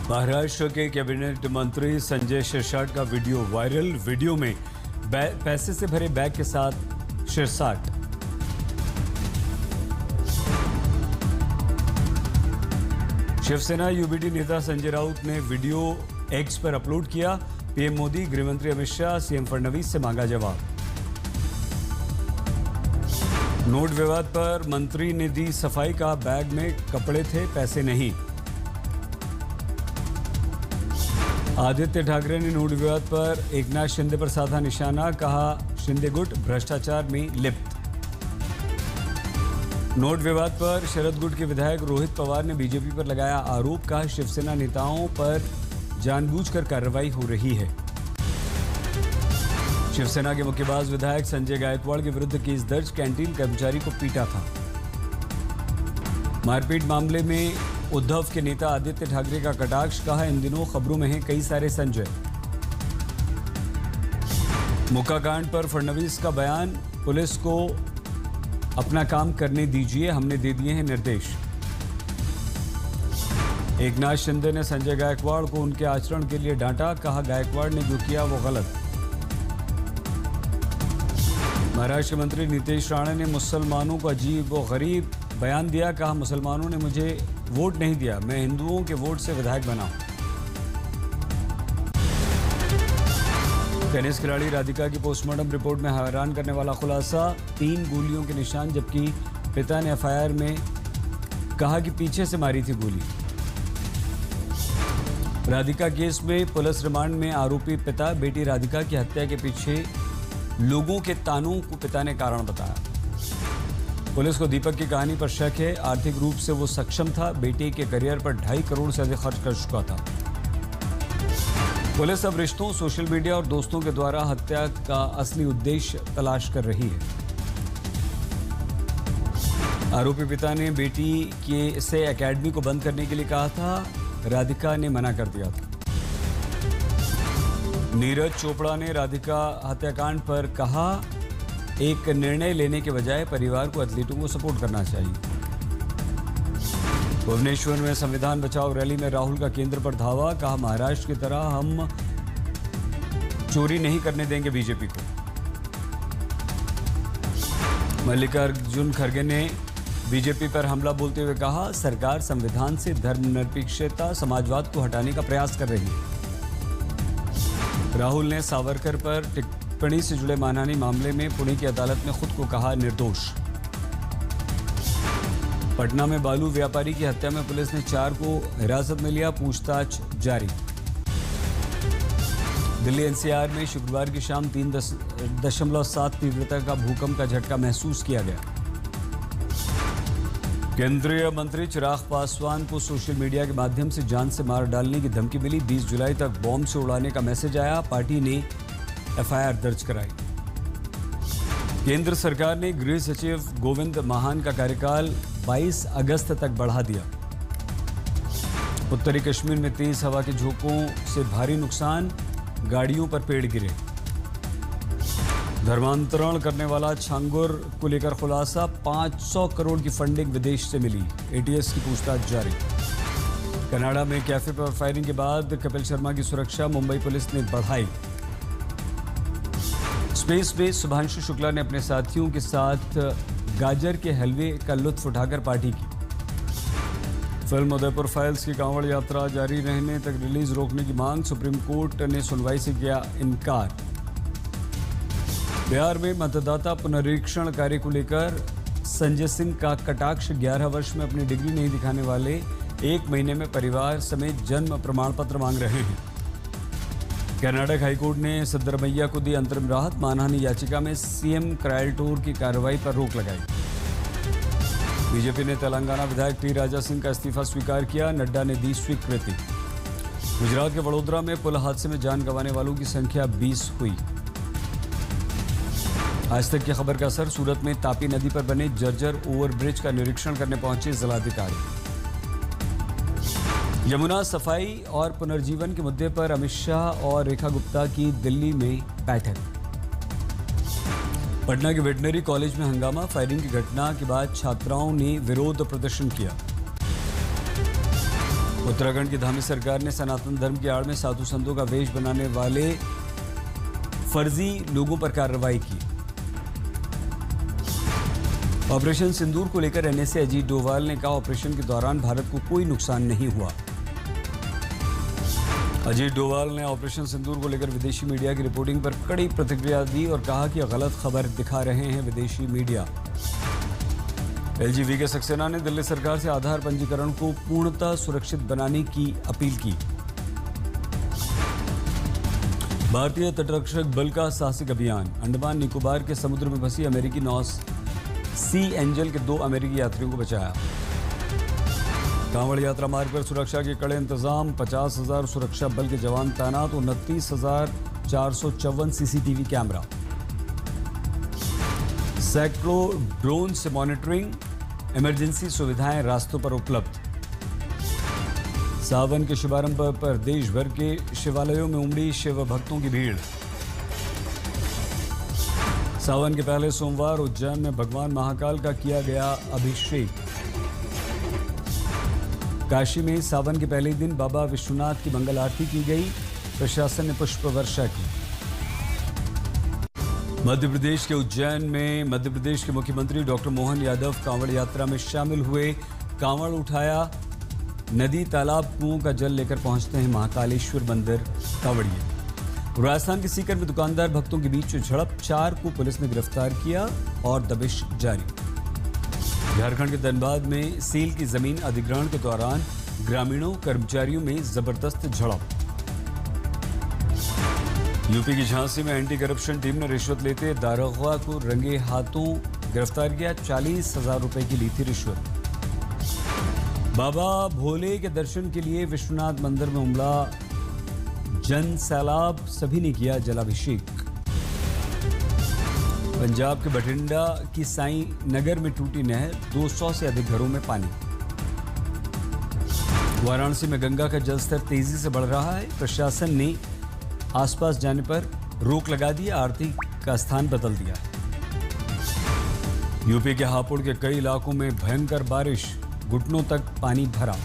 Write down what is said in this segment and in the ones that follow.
महाराष्ट्र के कैबिनेट मंत्री संजय शिरसाट का वीडियो वायरल। वीडियो में पैसे से भरे बैग के साथ शिरसाट। शिवसेना यूबीटी नेता संजय राउत ने वीडियो एक्स पर अपलोड किया। पीएम मोदी, गृहमंत्री अमित शाह, सीएम फडणवीस से मांगा जवाब। नोट विवाद पर मंत्री ने दी सफाई, का बैग में कपड़े थे, पैसे नहीं। आदित्य ठाकरे ने नोट विवाद पर एकनाथ शिंदे पर साधा निशाना, कहा शिंदे गुट भ्रष्टाचार में लिप्त। नोट विवाद पर शरद गुट के विधायक रोहित पवार ने बीजेपी पर लगाया आरोप, कहा शिवसेना नेताओं पर जानबूझकर कार्रवाई हो रही है। शिवसेना के मुक्केबाज विधायक संजय गायकवाड़ के विरुद्ध केस दर्ज, कैंटीन कर्मचारी को पीटा था। मारपीट मामले में उद्धव के नेता आदित्य ठाकरे का कटाक्ष, कहा इन दिनों खबरों में हैं कई सारे संजय। मुक्का कांड पर फडणवीस का बयान, पुलिस को अपना काम करने दीजिए, हमने दे दिए हैं निर्देश। एकनाथ शिंदे ने संजय गायकवाड़ को उनके आचरण के लिए डांटा, कहा गायकवाड़ ने जो किया वो गलत। महाराष्ट्र मंत्री नीतीश राणे ने मुसलमानों को अजीब व गरीब बयान दिया, कहा मुसलमानों ने मुझे वोट नहीं दिया, मैं हिंदुओं के वोट से विधायक बना हूं। टेनिस खिलाड़ी राधिका की पोस्टमार्टम रिपोर्ट में हैरान करने वाला खुलासा, 3 गोलियों के निशान, जबकि पिता ने एफआईआर में कहा कि पीछे से मारी थी गोली। राधिका केस में पुलिस रिमांड में आरोपी पिता, बेटी राधिका की हत्या के पीछे लोगों के तानों को पिता ने कारण बताया। पुलिस को दीपक की कहानी पर शक है, आर्थिक रूप से वो सक्षम था, बेटे के करियर पर 2.5 करोड़ से अधिक खर्च कर चुका था। पुलिस अब रिश्तों, सोशल मीडिया और दोस्तों के द्वारा हत्या का असली उद्देश्य तलाश कर रही है। आरोपी पिता ने बेटी के से एकेडमी को बंद करने के लिए कहा था, राधिका ने मना कर दिया था। नीरज चोपड़ा ने राधिका हत्याकांड पर कहा, एक निर्णय लेने के बजाय परिवार को एथलीटों को सपोर्ट करना चाहिए। भुवनेश्वर में संविधान बचाओ रैली में राहुल का केंद्र पर धावा, कहा महाराष्ट्र की तरह हम चोरी नहीं करने देंगे बीजेपी को। मल्लिकार्जुन खड़गे ने बीजेपी पर हमला बोलते हुए कहा, सरकार संविधान से धर्मनिरपेक्षता, समाजवाद को हटाने का प्रयास कर रही है। राहुल ने सावरकर पर टिप्पणी से जुड़े मानहानि मामले में पुणे की अदालत में खुद को कहा निर्दोष। पटना में बालू व्यापारी की हत्या में पुलिस ने 4 को हिरासत में लिया, पूछताछ जारी। दिल्ली एनसीआर में शुक्रवार की शाम 3.7 तीव्रता का भूकंप का झटका महसूस किया गया। केंद्रीय मंत्री चिराग पासवान को सोशल मीडिया के माध्यम से जान से मार डालने की धमकी मिली, 20 जुलाई तक बॉम्ब से उड़ाने का मैसेज आया, पार्टी ने एफआईआर दर्ज कराई। केंद्र सरकार ने गृह सचिव गोविंद महान का कार्यकाल 22 अगस्त तक बढ़ा दिया। उत्तरी कश्मीर में तेज हवा के झोंकों से भारी नुकसान, गाड़ियों पर पेड़ गिरे। धर्मांतरण करने वाला छांगुर को लेकर खुलासा, 500 करोड़ की फंडिंग विदेश से मिली, एटीएस की पूछताछ जारी। कनाडा में कैफे पर फायरिंग के बाद कपिल शर्मा की सुरक्षा मुंबई पुलिस ने बढ़ाई। स्पेस बेस शुभांशु शुक्ला ने अपने साथियों के साथ गाजर के हलवे का लुत्फ उठाकर पार्टी की। फिल्म उदयपुर फाइल्स की कांवड़ यात्रा जारी रहने तक रिलीज रोकने की मांग, सुप्रीम कोर्ट ने सुनवाई से किया इनकार। बिहार में मतदाता पुनरीक्षण कार्य को लेकर संजय सिंह का कटाक्ष, 11 वर्ष में अपनी डिग्री नहीं दिखाने वाले 1 महीने में परिवार समेत जन्म प्रमाण पत्र मांग रहे हैं। कर्नाटक हाईकोर्ट ने सिद्धरमैया को दी अंतरिम राहत, मानहानि याचिका में सीएम क्रायलटोर की कार्रवाई पर रोक लगाई। बीजेपी ने तेलंगाना विधायक टी राजा सिंह का इस्तीफा स्वीकार किया, नड्डा ने दी स्वीकृति। गुजरात के वडोदरा में पुल हादसे में जान गंवाने वालों की संख्या 20 हुई। आज तक की खबर का असर, सूरत में तापी नदी पर बने जर्जर ओवरब्रिज का निरीक्षण करने पहुंचे जिलाधिकारी। यमुना सफाई और पुनर्जीवन के मुद्दे पर अमित शाह और रेखा गुप्ता की दिल्ली में बैठक। पटना के वेटनरी कॉलेज में हंगामा, फायरिंग की घटना के बाद छात्राओं ने विरोध प्रदर्शन किया। उत्तराखंड की धामी सरकार ने सनातन धर्म की आड़ में साधु संतों का वेश बनाने वाले फर्जी लोगों पर कार्रवाई की। ऑपरेशन सिंदूर को लेकर एनएसए अजीत डोभाल ने कहा, ऑपरेशन के दौरान भारत को कोई नुकसान नहीं हुआ। अजीत डोभाल ने ऑपरेशन सिंदूर को लेकर विदेशी मीडिया की रिपोर्टिंग पर कड़ी प्रतिक्रिया दी और कहा कि गलत खबर दिखा रहे हैं विदेशी मीडिया। एलजी वीके सक्सेना ने दिल्ली सरकार से आधार पंजीकरण को पूर्णतः सुरक्षित बनाने की अपील की। भारतीय तटरक्षक बल का साहसिक अभियान, अंडमान निकोबार के समुद्र में फंसी अमेरिकी नौ सी एंजल के 2 अमेरिकी यात्रियों को बचाया। कांवड़ यात्रा मार्ग पर सुरक्षा के कड़े इंतजाम, 50,000 सुरक्षा बल के जवान तैनात, 29,454 सीसीटीवी कैमरा, सैकड़ों ड्रोन से मॉनिटरिंग, इमरजेंसी सुविधाएं रास्तों पर उपलब्ध। सावन के शुभारंभ पर देश भर के शिवालयों में उमड़ी शिव भक्तों की भीड़। सावन के पहले सोमवार उज्जैन में भगवान महाकाल का किया गया अभिषेक। काशी में सावन के पहले दिन बाबा विश्वनाथ की मंगल आरती की गई, प्रशासन ने पुष्प वर्षा की। मध्य प्रदेश के उज्जैन में मध्य प्रदेश के मुख्यमंत्री डॉक्टर मोहन यादव कांवड़ यात्रा में शामिल हुए। कांवड़ उठाया, नदी तालाब कुओं का जल लेकर पहुंचते हैं महाकालेश्वर मंदिर कांवड़िए। राजस्थान के सीकर में दुकानदार भक्तों के बीच झड़प, 4 को पुलिस ने गिरफ्तार किया और दबिश जारी। झारखंड के धनबाद में सील की जमीन अधिग्रहण के दौरान ग्रामीणों कर्मचारियों में जबरदस्त झड़प। यूपी की झांसी में एंटी करप्शन टीम ने रिश्वत लेते दारोगा को रंगे हाथों गिरफ्तार किया, 40,000 रुपए की ली थी रिश्वत। बाबा भोले के दर्शन के लिए विश्वनाथ मंदिर में उमड़ा जन सैलाब, सभी ने किया जलाभिषेक। पंजाब के बठिंडा की साई नगर में टूटी नहर, 200 से अधिक घरों में पानी। वाराणसी में गंगा का जलस्तर तेजी से बढ़ रहा है, प्रशासन ने आसपास जाने पर रोक लगा दी, आरती का स्थान बदल दिया। यूपी के हापुड़ के कई इलाकों में भयंकर बारिश, घुटनों तक पानी भरा।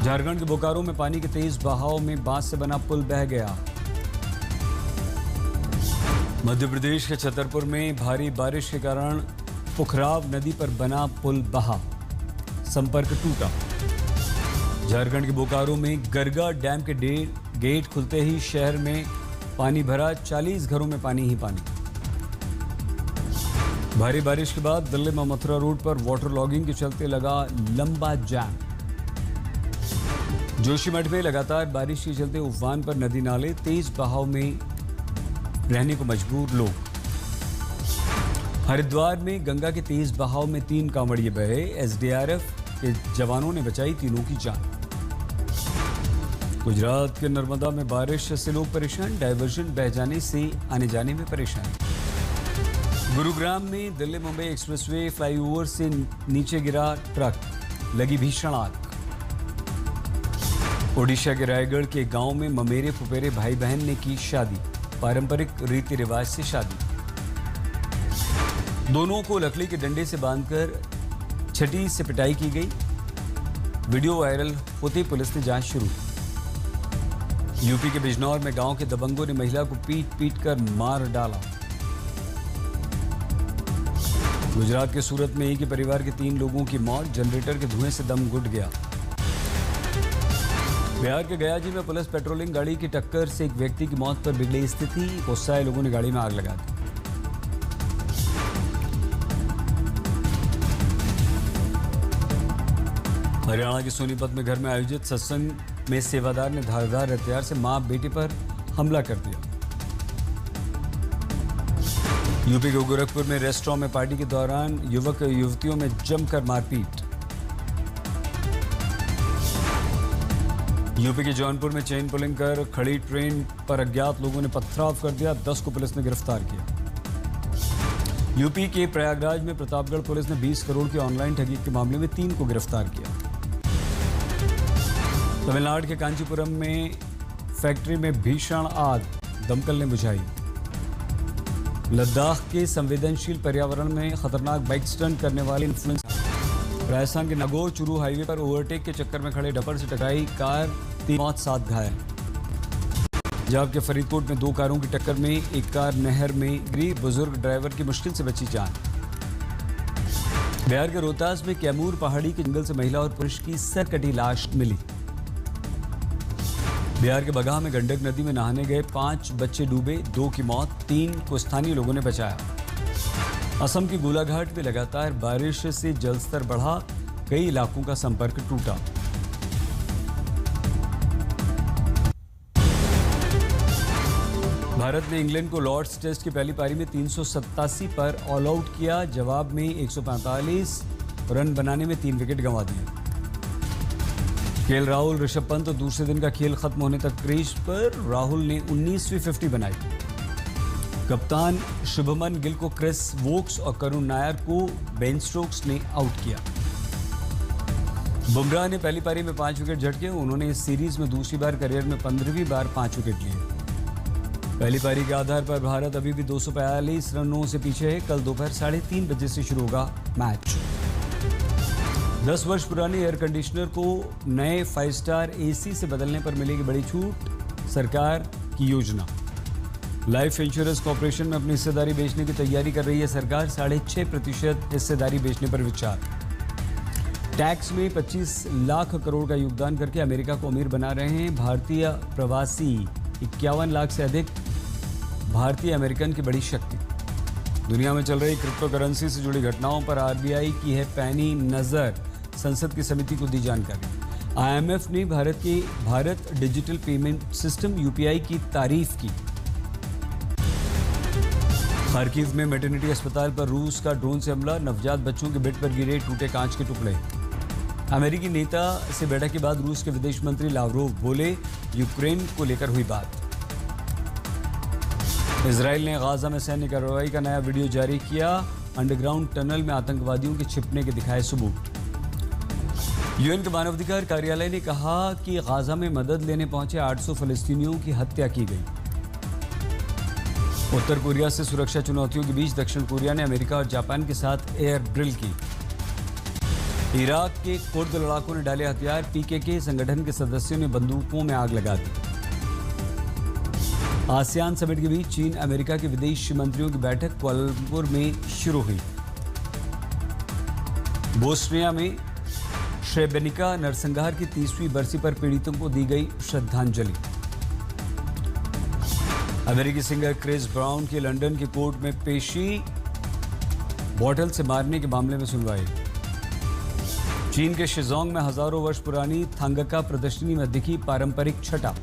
झारखंड के बोकारो में पानी के तेज बहाव में बांस से बना पुल बह गया। मध्य प्रदेश के छतरपुर में भारी बारिश के कारण पुखराव नदी पर बना पुल बहा, संपर्क टूटा। झारखंड के बोकारो में गरगा डैम के गेट खुलते ही शहर में पानी भरा, 40 घरों में पानी ही पानी। भारी बारिश के बाद दिल्ली में मथुरा रोड पर वाटर लॉगिंग के चलते लगा लंबा जाम। जोशीमठ में लगातार बारिश के चलते उफान पर नदी नाले, तेज बहाव में रहने को मजबूर लोग। हरिद्वार में गंगा के तेज बहाव में 3 कांवड़िए बहे, एसडीआरएफ के जवानों ने बचाई तीनों की जान। गुजरात के नर्मदा में बारिश से लोग परेशान, डायवर्जन बह जाने से आने जाने में परेशान। गुरुग्राम में दिल्ली मुंबई एक्सप्रेसवे फ्लाईओवर से नीचे गिरा ट्रक, लगी भीषण आग। ओडिशा के रायगढ़ के गांव में ममेरे फुफेरे भाई बहन ने की शादी, पारंपरिक रीति रिवाज से शादी। दोनों को लकड़ी के डंडे से बांधकर छठी से पिटाई की गई। वीडियो वायरल होते पुलिस ने जांच शुरू। यूपी के बिजनौर में गांव के दबंगों ने महिला को पीट कर मार डाला। गुजरात के सूरत में एक ही परिवार के 3 लोगों की मौत, जनरेटर के धुएं से दम घुट गया। बिहार के गयाजी में पुलिस पेट्रोलिंग गाड़ी की टक्कर से एक व्यक्ति की मौत पर बिगड़ी स्थिति, गुस्साए लोगों ने गाड़ी में आग लगा दी। हरियाणा के सोनीपत में घर में आयोजित सत्संग में सेवादार ने धारदार हथियार से मां बेटे पर हमला कर दिया। यूपी के गोरखपुर में रेस्टोरेंट में पार्टी के दौरान युवक युवतियों में जमकर मारपीट। यूपी के जौनपुर में चेन पुलिंग कर खड़ी ट्रेन पर अज्ञात लोगों ने पथराव कर दिया, 10 को पुलिस ने गिरफ्तार किया। यूपी के प्रयागराज में प्रतापगढ़ पुलिस ने 20 करोड़ की ऑनलाइन ठगी के मामले में 3 को गिरफ्तार किया। तमिलनाडु के कांचीपुरम में फैक्ट्री में भीषण आग, दमकल ने बुझाई। लद्दाख के संवेदनशील पर्यावरण में खतरनाक बाइक स्टंट करने वाले इन्फ्लुएंसर। राजस्थान के नागौर चूरू हाईवे पर ओवरटेक के चक्कर में खड़े डंपर से टकराई कार, 3 मौत 7 घायल। पंजाब के फरीदकोट में 2 कारों की टक्कर में एक कार नहर में गिरी, बुजुर्ग ड्राइवर की मुश्किल से बची जान। बिहार के रोहतास में कैमूर पहाड़ी के जंगल से महिला और पुरुष की सरकटी लाश मिली। बिहार के बगहा में गंडक नदी में नहाने गए 5 बच्चे डूबे, 2 की मौत, 3 को स्थानीय लोगों ने बचाया। असम की गोलाघाट में लगातार बारिश से जलस्तर बढ़ा, कई इलाकों का संपर्क टूटा। भारत ने इंग्लैंड को लॉर्ड्स टेस्ट की पहली पारी में 387 पर ऑल आउट किया। जवाब में 145 रन बनाने में 3 विकेट गंवा दिए। केएल राहुल, ऋषभ पंत और दूसरे दिन का खेल खत्म होने तक क्रीज पर। राहुल ने 19वीं 50 बनाई। कप्तान शुभमन गिल को क्रिस वोक्स और करुण नायर को बेन स्टोक्स ने आउट किया। बुमराह ने पहली पारी में 5 विकेट झटके। उन्होंने इस सीरीज में दूसरी बार करियर में 15वीं बार 5 विकेट लिए। पहली पारी के आधार पर भारत अभी भी 242 रनों से पीछे है। कल दोपहर 3:30 बजे से शुरू होगा मैच। 10 वर्ष पुराने एयर कंडीशनर को नए 5 स्टार एसी से बदलने पर मिलेगी बड़ी छूट, सरकार की योजना। लाइफ इंश्योरेंस कॉर्पोरेशन में अपनी हिस्सेदारी बेचने की तैयारी कर रही है सरकार। 6.5% हिस्सेदारी बेचने पर विचार। टैक्स में 25 लाख करोड़ का योगदान करके अमेरिका को अमीर बना रहे हैं भारतीय प्रवासी। 51 लाख से अधिक भारतीय अमेरिकन की बड़ी शक्ति। दुनिया में चल रही क्रिप्टो करेंसी से जुड़ी घटनाओं पर आरबीआई की है पैनी नजर। संसद की समिति को दी जानकारी। आईएमएफ ने Bharat digital payment system UPI की तारीफ की। खार्किव में मैटरनिटी अस्पताल पर रूस का ड्रोन से हमला, नवजात बच्चों के बेड पर गिरे टूटे कांच के टुकड़े। अमेरिकी नेता से बैठक के बाद रूस के विदेश मंत्री लावरोव बोले, यूक्रेन को लेकर हुई बात। इजराइल ने गाजा में सैन्य कार्रवाई का नया वीडियो जारी किया। अंडरग्राउंड टनल में आतंकवादियों के छिपने के दिखाए सबूत। यूएन के मानवाधिकार कार्यालय ने कहा कि गाजा में मदद लेने पहुंचे 800 फलस्तीनियों की हत्या की गई। उत्तर कोरिया से सुरक्षा चुनौतियों के बीच दक्षिण कोरिया ने अमेरिका और जापान के साथ एयर ड्रिल की। इराक के कुर्द लड़ाकों ने डाले हथियार, पीकेके संगठन के सदस्यों ने बंदूकों में आग लगा दी। आसियान समिट के बीच चीन अमेरिका के विदेश मंत्रियों की बैठक कुआलालंपुर में शुरू हुई। बोस्निया में श्रेब्रेनिका नरसंहार की 30वीं बरसी पर पीड़ितों को दी गई श्रद्धांजलि। अमेरिकी सिंगर क्रिस ब्राउन की लंदन की कोर्ट में पेशी, बॉटल से मारने के मामले में सुनवाई। चीन के शिजोंग में हजारों वर्ष पुरानी थांगका प्रदर्शनी में दिखी पारंपरिक छटा।